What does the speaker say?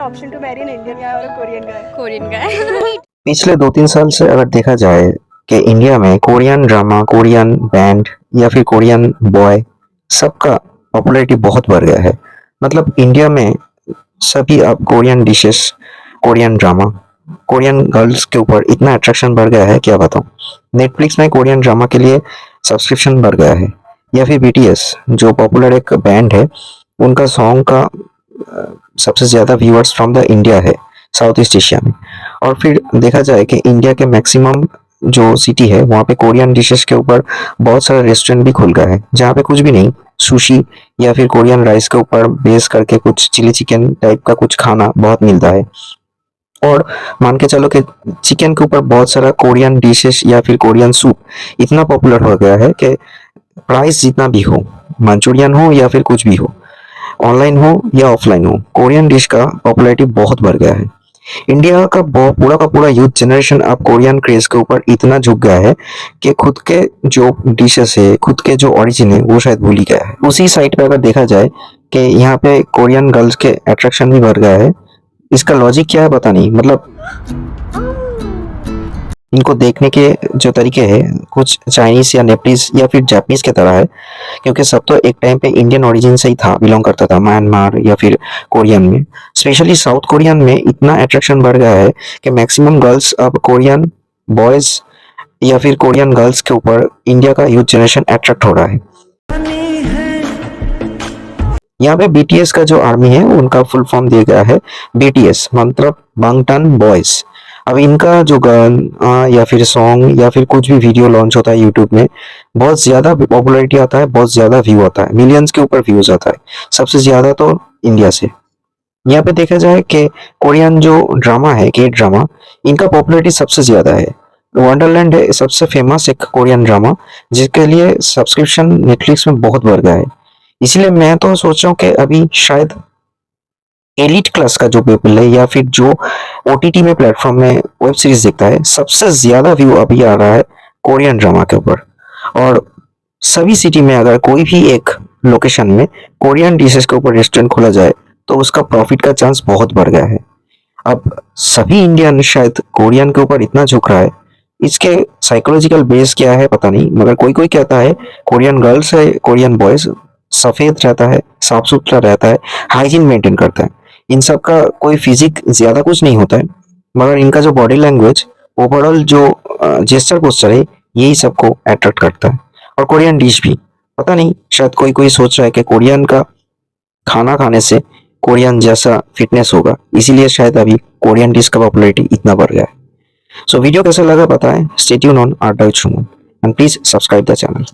Option to marry an Indian guy और Korean गाय। Korean गाय। पिछले 2-3 साल से अगर देखा जाए कि इंडिया में कोरियन ड्रामा, कोरियन बैंड या फिर कोरियन बॉय सबका पॉपुलैरिटी बहुत बढ़ गया है। मतलब इंडिया में सभी अब Korean dishes, Korean drama, Korean girls के ऊपर इतना अट्रैक्शन बढ़ गया है क्या बताऊं। नेटफ्लिक्स में कोरियन ड्रामा के लिए सब्सक्रिप्शन बढ़ गया है, या फिर बीटीएस जो पॉपुलर एक बैंड है, उनका सॉन्ग का सबसे ज़्यादा व्यूअर्स फ्रॉम द इंडिया है, साउथ ईस्ट एशिया में। और फिर देखा जाए कि इंडिया के मैक्सिमम जो सिटी है वहाँ पे कोरियन डिशेस के ऊपर बहुत सारे रेस्टोरेंट भी खुल गए हैं, जहाँ पे कुछ भी नहीं, सुशी या फिर कोरियन राइस के ऊपर बेस करके कुछ चिली चिकन टाइप का कुछ खाना बहुत मिलता है। और मान के चलो कि चिकन के ऊपर बहुत सारा कोरियन डिशेस या फिर कोरियन सूप इतना पॉपुलर हो गया है कि प्राइस जितना भी हो, मंचूरियन हो या फिर कुछ भी हो, ऑनलाइन हो या ऑफलाइन हो, कोरियन डिश का पॉपुलैरिटी बहुत बढ़ गया है। इंडिया का पूरा पूरा यूथ जनरेशन अब कोरियन क्रेज के ऊपर इतना झुक गया है कि खुद के जो डिशेस है, खुद के जो ओरिजिन है, वो शायद भूल ही गया है। उसी साइड पे अगर देखा जाए कि यहाँ पे कोरियन गर्ल्स के अट्रैक्शन भी बढ़ गया है। इसका लॉजिक क्या है पता नहीं, मतलब इनको देखने के जो तरीके हैं कुछ चाइनीज या नेपलीज या फिर जापानीज के तरह है, क्योंकि सब तो एक टाइम पे इंडियन ओरिजिन से ही था, बिलोंग करता था म्यांमार या फिर कोरियन में। स्पेशली साउथ कोरियन में इतना अट्रैक्शन बढ़ गया है कि मैक्सिमम गर्ल्स अब कोरियन बॉयज या फिर कोरियन गर्ल्स के ऊपर इंडिया का यूथ जनरेशन अट्रैक्ट हो रहा है। यहाँ पे बीटीएस का जो आर्मी है उनका फुल फॉर्म दिया गया है बीटीएस, मतलब बंगटन बॉयज। अब इनका जो गान या फिर सॉन्ग या फिर कुछ भी वीडियो लॉन्च होता है यूट्यूब में, बहुत ज्यादा पॉपुलैरिटी आता है, बहुत ज्यादा व्यू आता है, मिलियंस के ऊपर व्यूज आता है, सबसे ज्यादा तो इंडिया से। यहाँ पे देखा जाए कि कोरियन जो ड्रामा है, के ड्रामा, इनका पॉपुलैरिटी सबसे ज्यादा है। वंडरलैंड है सबसे फेमस एक कोरियन ड्रामा, जिसके लिए सब्सक्रिप्शन नेटफ्लिक्स में बहुत बढ़ गया है। इसलिए मैं तो सोच रहा हूँ कि अभी शायद एलिट क्लास का जो पीपल है या फिर जो ओटीटी में प्लेटफॉर्म में वेब सीरीज देखता है, सबसे ज्यादा व्यू अभी आ रहा है कोरियन ड्रामा के ऊपर। और सभी सिटी में अगर कोई भी एक लोकेशन में कोरियन डिशेस के ऊपर रेस्टोरेंट खोला जाए तो उसका प्रॉफिट का चांस बहुत बढ़ गया है। अब सभी इंडियन शायद कोरियन के ऊपर इतना झुक रहा है, इसके साइकोलॉजिकल बेस क्या है पता नहीं, मगर कोई कोई कहता है कोरियन गर्ल्स है, कोरियन बॉयज सफेद रहता है, साफ सुथरा रहता है, हाइजीन मेंटेन करता है, इन सब का कोई फिजिक ज्यादा कुछ नहीं होता है, मगर इनका जो बॉडी लैंग्वेज, ओवरऑल जो जेस्चर पोस्चर है, यही सबको अट्रैक्ट करता है। और कोरियन डिश भी, पता नहीं, शायद कोई कोई सोच रहा है कि कोरियन का खाना खाने से कोरियन जैसा फिटनेस होगा, इसीलिए शायद अभी कोरियन डिश का पॉपुलैरिटी इतना बढ़ गया है। सो वीडियो कैसा लगा बताएं। Stay tune on our doubt Suman and please subscribe the channel.